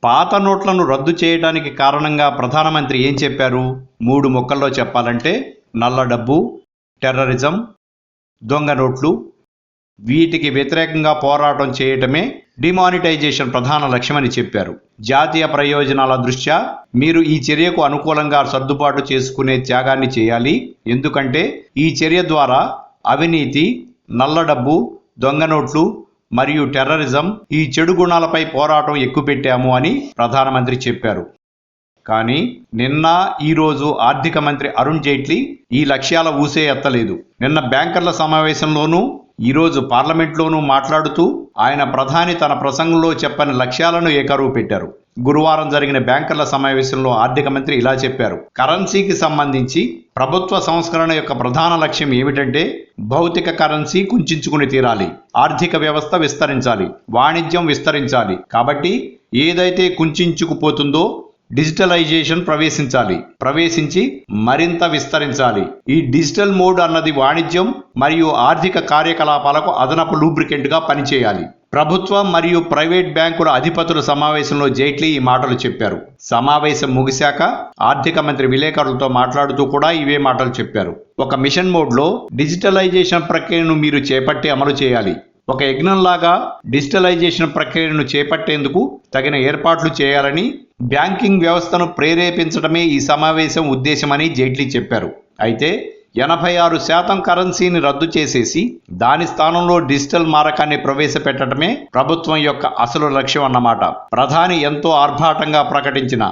పాత నోట్లను రద్దు చేయడానికి కారణంగా ప్రధానమంత్రి ఏం చెప్పారు? 3 ముక్కల్లో చెప్పాలంటే నల్ల డబ్బు, టెర్రరిజం, దొంగ నోట్లు. వీటికి వ్యతిరేకంగా పోరాటం చేయటమే డిమానిటైజేషన్ ప్రధాన లక్ష్యమని చెప్పారు. జాతీయ ప్రయోజనాల దృష్ట్యా మీరు ఈ చర్యకు అనుకూలంగా సర్దుబాటు చేసుకునే త్యాగాన్ని చేయాలి. ఎందుకంటే ఈ చర్య ద్వారా అవినీతి, నల్ల డబ్బు, దొంగ నోట్లు మరియు టెర్రరిజం ఈ చెడు గుణాలపై పోరాటం ఎక్కుపెట్టాము అని ప్రధానమంత్రి చెప్పారు. కానీ నిన్న ఈరోజు ఆర్థిక మంత్రి అరుణ్ జైట్లీ ఈ లక్ష్యాల ఊసే ఎత్తలేదు. నిన్న బ్యాంకర్ల సమావేశంలోనూ ఈరోజు పార్లమెంట్లోనూ మాట్లాడుతూ ఆయన ప్రధాని తన ప్రసంగంలో చెప్పని లక్ష్యాలను ఏకరువు పెట్టారు. గురువారం జరిగిన బ్యాంకర్ల సమావేశంలో ఆర్థిక మంత్రి ఇలా చెప్పారు. కరెన్సీకి సంబంధించి ప్రభుత్వ సంస్కరణ యొక్క ప్రధాన లక్ష్యం ఏమిటంటే భౌతిక కరెన్సీ కుంచుకుని తీరాలి, ఆర్థిక వ్యవస్థ విస్తరించాలి, వాణిజ్యం విస్తరించాలి. కాబట్టి ఏదైతే కుంచుకుపోతుందో డిజిటలైజేషన్ ప్రవేశించి మరింత విస్తరించాలి. ఈ డిజిటల్ మోడ్ అన్నది వాణిజ్యం మరియు ఆర్థిక కార్యకలాపాలకు అదనపు లూబ్రికెంట్గా పనిచేయాలి. ప్రభుత్వ మరియు ప్రైవేట్ బ్యాంకుల అధిపతుల సమావేశంలో జైట్లీ ఈ మాటలు చెప్పారు. సమావేశం ముగిశాక ఆర్థిక మంత్రి విలేకరులతో మాట్లాడుతూ కూడా ఇవే మాటలు చెప్పారు. ఒక మిషన్ మోడ్లో డిజిటలైజేషన్ ప్రక్రియను మీరు చేపట్టి అమలు చేయాలి. ఒక యజ్ఞంలాగా డిజిటలైజేషన్ ప్రక్రియను చేపట్టేందుకు తగిన ఏర్పాట్లు చేయాలని, బ్యాంకింగ్ వ్యవస్థను ప్రేరేపించడమే ఈ సమావేశం ఉద్దేశమని జైట్లీ చెప్పారు. అయితే 86% కరెన్సీని రద్దు చేసేసి దాని స్థానంలో డిజిటల్ మారకాన్ని ప్రవేశపెట్టడమే ప్రభుత్వం యొక్క అసలు లక్ష్యం అన్నమాట. ప్రధాని ఎంతో ఆర్భాటంగా ప్రకటించిన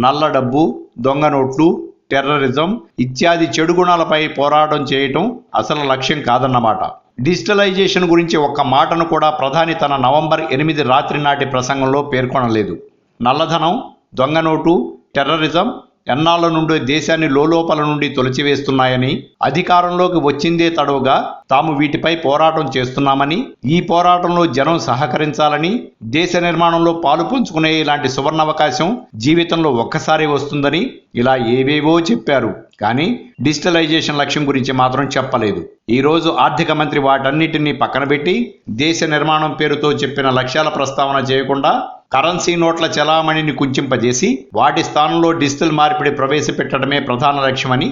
నల్ల డబ్బు, దొంగ నోట్లు, టెర్రరిజం ఇత్యాది చెడు గుణాలపై పోరాటం చేయటం అసలు లక్ష్యం కాదన్నమాట. డిజిటలైజేషన్ గురించి ఒక్క మాటను కూడా ప్రధాని తన నవంబర్ 8 రాత్రి నాటి ప్రసంగంలో పేర్కొనలేదు. నల్లధనం, దొంగ నోటు, టెర్రరిజం ఎన్నాళ్ల నుండి దేశాన్ని లోలోపల నుండి తొలచివేస్తున్నాయని, అధికారంలోకి వచ్చిందే తడవుగా తాము వీటిపై పోరాటం చేస్తున్నామని, ఈ పోరాటంలో జనం సహకరించాలని, దేశ నిర్మాణంలో పాలు పంచుకునే ఇలాంటి సువర్ణావకాశం జీవితంలో ఒక్కసారి వస్తుందని ఇలా ఏవేవో చెప్పారు. కానీ డిజిటలైజేషన్ లక్ష్యం గురించి మాత్రం చెప్పలేదు. ఈరోజు ఆర్థిక మంత్రి వాటన్నిటినీ పక్కన పెట్టి దేశ నిర్మాణం పేరుతో చెప్పిన లక్ష్యాల ప్రస్తావన చేయకుండా కరెన్సీ నోట్ల చలామణిని కుంచింపజేసి వాటి స్థానంలో డిజిటల్ మార్పిడి ప్రవేశపెట్టడమే ప్రధాన లక్ష్యమని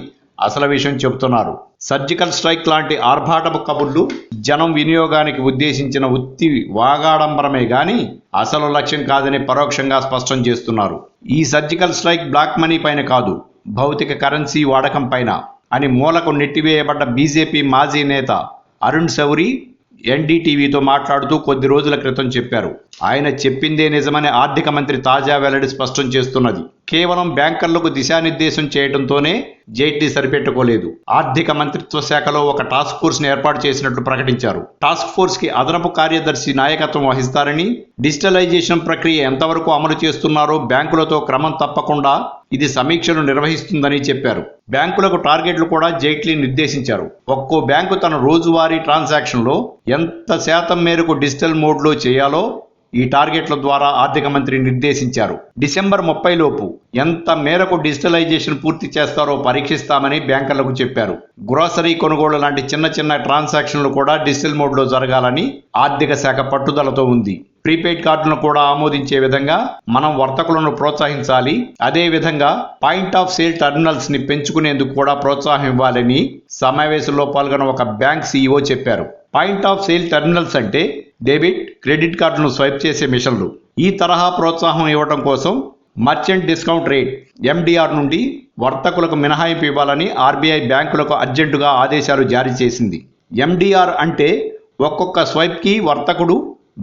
అసలు విషయం చెబుతున్నారు. సర్జికల్ స్ట్రైక్ లాంటి ఆర్భాటపు కబుర్లు జనం వినియోగానికి ఉద్దేశించిన ఉత్తి వాగాడంబరమే గాని అసలు లక్ష్యం కాదని పరోక్షంగా స్పష్టం చేస్తున్నారు. ఈ సర్జికల్ స్ట్రైక్ బ్లాక్ మనీ పైన కాదు, భౌతిక కరెన్సీ వాడకం పైన అని మూలకు నెట్టివేయబడ్డ బీజేపీ మాజీ నేత అరుణ్ శౌరి ఎన్డీటీవీతో మాట్లాడుతూ కొద్ది రోజుల క్రితం చెప్పారు. ఆయన చెప్పిందే నిజమని ఆర్థిక మంత్రి తాజా వెల్లడి స్పష్టం చేస్తున్నది. కేవలం బ్యాంకర్లకు దిశానిర్దేశం చేయడంతోనే జైట్లీ సరిపెట్టుకోలేదు. ఆర్థిక మంత్రిత్వ శాఖలో ఒక టాస్క్ ఫోర్స్ ని ఏర్పాటు చేసినట్లు ప్రకటించారు. టాస్క్ ఫోర్స్ కి అదనపు కార్యదర్శి నాయకత్వం వహిస్తారని, డిజిటలైజేషన్ ప్రక్రియ ఎంతవరకు అమలు చేస్తున్నారో బ్యాంకులతో క్రమం తప్పకుండా ఇది సమీక్షలు నిర్వహిస్తుందని చెప్పారు. బ్యాంకులకు టార్గెట్లు కూడా జైట్లీ నిర్దేశించారు. ఒక్కో బ్యాంకు తన రోజువారీ ట్రాన్సాక్షన్లో ఎంత శాతం మేరకు డిజిటల్ మోడ్లో చేయాలో ఈ టార్గెట్ల ద్వారా ఆర్థిక మంత్రి నిర్దేశించారు. డిసెంబర్ 30 లోపు ఎంత మేరకు డిజిటలైజేషన్ పూర్తి చేస్తారో పరీక్షిస్తామని బ్యాంకర్లకు చెప్పారు. గ్రోసరీ కొనుగోలు లాంటి చిన్న చిన్న ట్రాన్సాక్షన్లు కూడా డిజిటల్ మోడ్లో జరగాలని ఆర్థిక శాఖ పట్టుదలతో ఉంది. ప్రీపెయిడ్ కార్డులను కూడా ఆమోదించే విధంగా మనం వర్తకులను ప్రోత్సహించాలి. అదే విధంగా పాయింట్ ఆఫ్ సేల్ టెర్మినల్స్ ని పెంచుకునేందుకు కూడా ప్రోత్సాహం ఇవ్వాలని సమావేశంలో పాల్గొన్న ఒక బ్యాంక్ సీఈఓ చెప్పారు. పాయింట్ ఆఫ్ సేల్ టెర్మినల్స్ అంటే డెబిట్, క్రెడిట్ కార్డులను స్వైప్ చేసే మిషన్లు. ఈ తరహా ప్రోత్సాహం ఇవ్వడం కోసం మర్చెంట్ డిస్కౌంట్ రేట్ ఎండిఆర్ నుండి వర్తకులకు మినహాయింపు ఇవ్వాలని ఆర్బీఐ బ్యాంకులకు అర్జెంటుగా ఆదేశాలు జారీ చేసింది. ఎండిఆర్ అంటే ఒక్కొక్క స్వైప్కి వర్తకుడు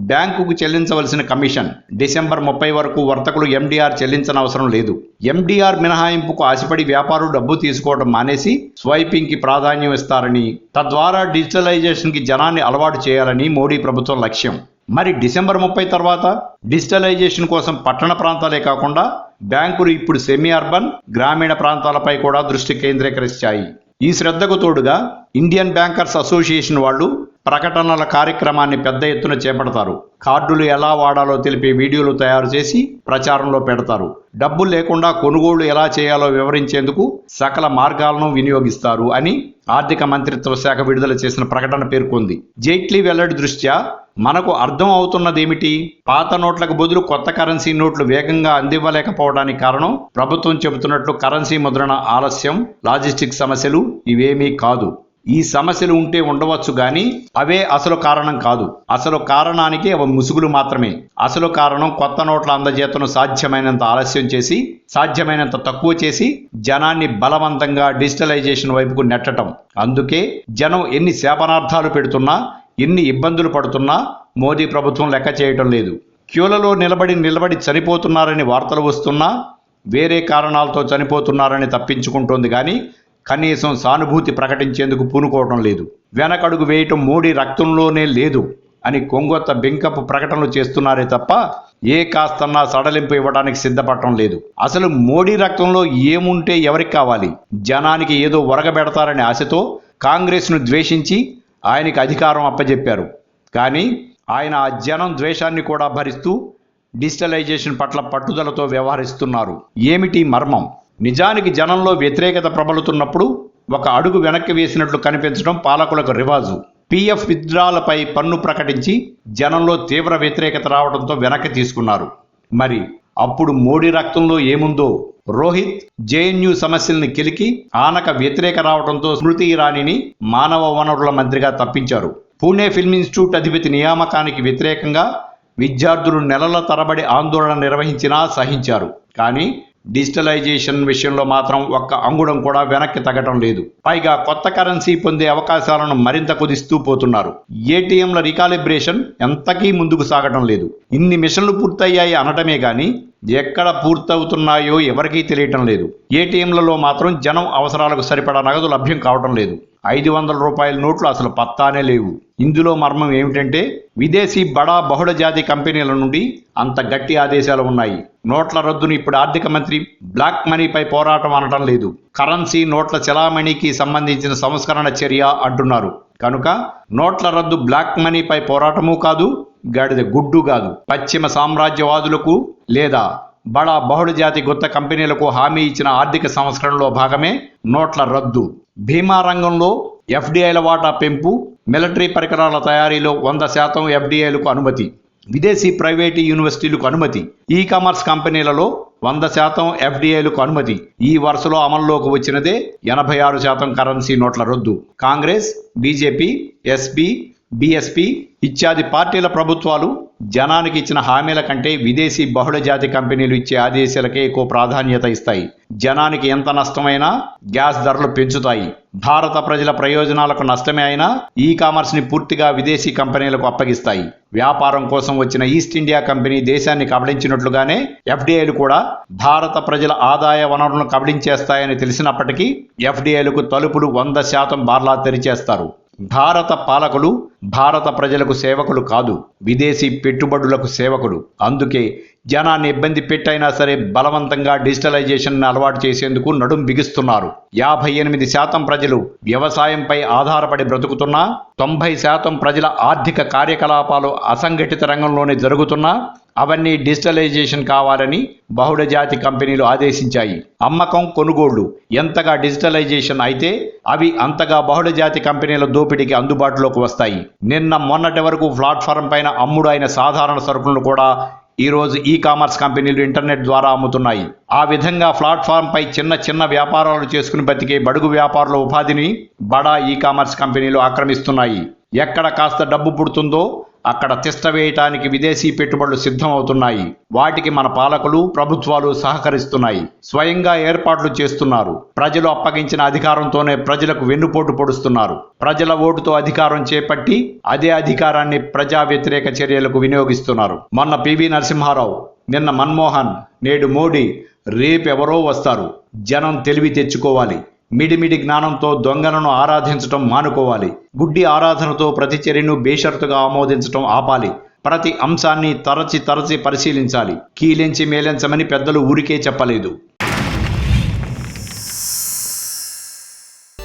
బ్యాంకుకు చెల్లించవలసిన కమిషన్. డిసెంబర్ 30 వరకు వర్తకులు ఎండిఆర్ చెల్లించనవసరం లేదు. ఎండిఆర్ మినహాయింపుకు ఆశపడి వ్యాపారులు డబ్బు తీసుకోవడం మానేసి స్వైపింగ్ కి ప్రాధాన్యం ఇస్తారని, తద్వారా డిజిటలైజేషన్ కి జనాన్ని అలవాటు చేయాలని మోడీ ప్రభుత్వం లక్ష్యం. మరి డిసెంబర్ 30 తర్వాత డిజిటలైజేషన్ కోసం పట్టణ ప్రాంతాలే కాకుండా బ్యాంకులు ఇప్పుడు సెమీ అర్బన్, గ్రామీణ ప్రాంతాలపై కూడా దృష్టి కేంద్రీకరించాయి. ఈ శ్రద్ధకు తోడుగా ఇండియన్ బ్యాంకర్స్ అసోసియేషన్ వాళ్ళు ప్రకటనల కార్యక్రమాన్ని పెద్ద ఎత్తున చేపడతారు. కార్డులు ఎలా వాడాలో తెలిపే వీడియోలు తయారు చేసి ప్రచారంలో పెడతారు. డబ్బులు లేకుండా కొనుగోళ్లు ఎలా చేయాలో వివరించేందుకు సకల మార్గాలను వినియోగిస్తారు అని ఆర్థిక మంత్రిత్వ శాఖ విడుదల చేసిన ప్రకటన పేర్కొంది. జైట్లీ వెల్లడి దృష్ట్యా మనకు అర్థం అవుతున్నదేమిటి? పాత నోట్లకు బదులు కొత్త కరెన్సీ నోట్లు వేగంగా అందివ్వలేకపోవడానికి కారణం ప్రభుత్వం చెబుతున్నట్లు కరెన్సీ ముద్రణ ఆలస్యం, లాజిస్టిక్ సమస్యలు ఇవేమీ కాదు. ఈ సమస్యలు ఉంటే ఉండవచ్చు గాని అవే అసలు కారణం కాదు. అసలు కారణానికి అవి ముసుగులు మాత్రమే. అసలు కారణం కొత్త నోట్ల అందజేతను సాధ్యమైనంత ఆలస్యం చేసి, సాధ్యమైనంత తక్కువ చేసి జనాన్ని బలవంతంగా డిజిటలైజేషన్ వైపుకు నెట్టడం. అందుకే జనం ఎన్ని శాపనార్థాలు పెడుతున్నా, ఎన్ని ఇబ్బందులు పడుతున్నా మోదీ ప్రభుత్వం లెక్క చేయటం లేదు. క్యూలలో నిలబడి చనిపోతున్నారని వార్తలు వస్తున్నా వేరే కారణాలతో చనిపోతున్నారని తప్పించుకుంటోంది కానీ కనీసం సానుభూతి ప్రకటించేందుకు పూనుకోవడం లేదు. వెనకడుగు వేయటం మోడీ రక్తంలోనే లేదు అని కొంగొత్త బెంకపు ప్రకటనలు చేస్తున్నారే తప్ప ఏ కాస్తన్నా సడలింపు ఇవ్వడానికి సిద్ధపడటం లేదు. అసలు మోడీ రక్తంలో ఏముంటే ఎవరికి కావాలి? జనానికి ఏదో ఒరగబెడతారనే ఆశతో కాంగ్రెస్ను ద్వేషించి ఆయనకి అధికారం అప్పజెప్పారు. కానీ ఆయన ఆ జనం ద్వేషాన్ని కూడా భరిస్తూ డిజిటలైజేషన్ పట్ల పట్టుదలతో వ్యవహరిస్తున్నారు. ఏమిటి మర్మం? నిజానికి జనంలో వ్యతిరేకత ప్రబలుతున్నప్పుడు ఒక అడుగు వెనక్కి వేసినట్లు కనిపించడం పాలకులకు రివాజు. PF విత్డ్రాలపై పన్ను ప్రకటించి జనంలో తీవ్ర వ్యతిరేకత రావడంతో వెనక్కి తీసుకున్నారు. మరి అప్పుడు మోడీ రక్తంలో ఏముందో? రోహిత్ JNU సమస్యల్ని కెలికి ఆనక వ్యతిరేక రావడంతో స్మృతి ఇరానీని మానవ వనరుల మంత్రిగా తప్పించారు. పూణే ఫిల్మ్ ఇన్స్టిట్యూట్ అధిపతి నియామకానికి వ్యతిరేకంగా విద్యార్థులు నెలల తరబడి ఆందోళన నిర్వహించినా సహించారు. కానీ డిజిటలైజేషన్ విషయంలో మాత్రం ఒక్క అంగుళం కూడా వెనక్కి తగ్గటం లేదు. పైగా కొత్త కరెన్సీ పొందే అవకాశాలను మరింత కుదిస్తూ పోతున్నారు. ATMల రీకాలిబ్రేషన్ ఎంతకీ ముందుకు సాగటం లేదు. ఇన్ని మిషన్లు పూర్తయ్యాయి అనటమే గాని ఎక్కడ పూర్తవుతున్నాయో ఎవరికీ తెలియటం లేదు. ATMలలో మాత్రం జనం అవసరాలకు సరిపడా నగదు లభ్యం కావటం లేదు. 500 రూపాయల నోట్లు అసలు పత్తానే లేవు. ఇందులో మర్మం ఏమిటంటే విదేశీ బడా బహుళ జాతి కంపెనీల నుండి అంత గట్టి ఆదేశాలు ఉన్నాయి. నోట్ల రద్దును ఇప్పుడు ఆర్థిక మంత్రి బ్లాక్ మనీపై పోరాటం అనటం లేదు. కరెన్సీ నోట్ల చలామణికి సంబంధించిన సంస్కరణ చర్య అంటున్నారు. కనుక నోట్ల రద్దు బ్లాక్ మనీపై పోరాటము కాదు, గాడిద గుడ్డు కాదు. పశ్చిమ సామ్రాజ్యవాదులకు లేదా బడా బహుళ జాతి గుత్త కంపెనీలకు హామీ ఇచ్చిన ఆర్థిక సంస్కరణలో భాగమే నోట్ల రద్దు. బీమా రంగంలో FDIల వాటా పెంపు, మిలిటరీ పరికరాల తయారీలో 100% FDIలకు అనుమతి, విదేశీ ప్రైవేటు యూనివర్సిటీలకు అనుమతి, ఈ-కామర్స్ కంపెనీలలో 100% FDIలకు అనుమతి. ఈ వరుసలో అమల్లోకి వచ్చినదే 86% కరెన్సీ నోట్ల రద్దు. కాంగ్రెస్, BJP, SB, BSP ఇత్యాది పార్టీల ప్రభుత్వాలు జనానికి ఇచ్చిన హామీల కంటే విదేశీ బహుళ జాతి కంపెనీలు ఇచ్చే ఆదేశాలకే ఎక్కువ ప్రాధాన్యత ఇస్తాయి. జనానికి ఎంత నష్టమైనా గ్యాస్ ధరలు పెంచుతాయి. భారత ప్రజల ప్రయోజనాలకు నష్టమే అయినా ఈ-కామర్స్ ని పూర్తిగా విదేశీ కంపెనీలకు అప్పగిస్తాయి. వ్యాపారం కోసం వచ్చిన ఈస్ట్ ఇండియా కంపెనీ దేశాన్ని కబళించినట్లుగానే FDIలు కూడా భారత ప్రజల ఆదాయ వనరులను కబళించేస్తాయని తెలిసినప్పటికీ FDIలకు తలుపులు 100% బార్లా తెరిచేస్తారు. భారత పాలకులు భారత ప్రజలకు సేవకులు కాదు, విదేశీ పెట్టుబడులకు సేవకులు. అందుకే జనాన్ని ఇబ్బంది పెట్టైనా సరే బలవంతంగా డిజిటలైజేషన్ అలవాటు చేసేందుకు నడుం బిగిస్తున్నారు. 58% ప్రజలు వ్యవసాయంపై ఆధారపడి బ్రతుకుతున్నా, 90% ప్రజల ఆర్థిక కార్యకలాపాలు అసంఘటిత రంగంలోనే జరుగుతున్నా అవన్నీ డిజిటలైజేషన్ కావాలని బహుళ జాతి కంపెనీలు ఆదేశించాయి. అమ్మకం, కొనుగోళ్లు ఎంతగా డిజిటలైజేషన్ అయితే అవి అంతగా బహుళ జాతి కంపెనీల దోపిడీకి అందుబాటులోకి వస్తాయి. నిన్న మొన్నటి వరకు ప్లాట్ఫారం పైన అమ్ముడు అయిన సాధారణ సరుకులను కూడా ఈరోజు ఈ-కామర్స్ కంపెనీలు ఇంటర్నెట్ ద్వారా అమ్ముతున్నాయి. ఆ విధంగా ప్లాట్ఫామ్ పై చిన్న వ్యాపారాలు చేసుకుని బతికే బడుగు వ్యాపారుల ఉపాధిని బడా ఈ-కామర్స్ కంపెనీలు ఆక్రమిస్తున్నాయి. ఎక్కడ కాస్త డబ్బు పుడుతుందో అక్కడ తిష్ట వేయటానికి విదేశీ పెట్టుబడులు సిద్ధం అవుతున్నాయి. వాటికి మన పాలకులు, ప్రభుత్వాలు సహకరిస్తున్నాయి, స్వయంగా ఏర్పాట్లు చేస్తున్నారు. ప్రజలు అప్పగించిన అధికారంతోనే ప్రజలకు వెన్నుపోటు పొడుస్తున్నారు. ప్రజల ఓటుతో అధికారం చేపట్టి అదే అధికారాన్ని ప్రజా వ్యతిరేక చర్యలకు వినియోగిస్తున్నారు. మొన్న PV నరసింహారావు, నిన్న మన్మోహన్, నేడు మోడీ, రేపెవరో వస్తారు. జనం తెలివి తెచ్చుకోవాలి. మిడిమిడి జ్ఞానంతో దొంగలను ఆరాధించటం మానుకోవాలి. గుడ్డి ఆరాధనతో ప్రతి చర్యను బేషరతుగా ఆమోదించటం ఆపాలి. ప్రతి అంశాన్ని తరచి పరిశీలించాలి. కీలించి మేలించమని పెద్దలు ఊరికే చెప్పలేదు.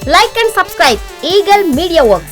Like and subscribe Eagle Media Works.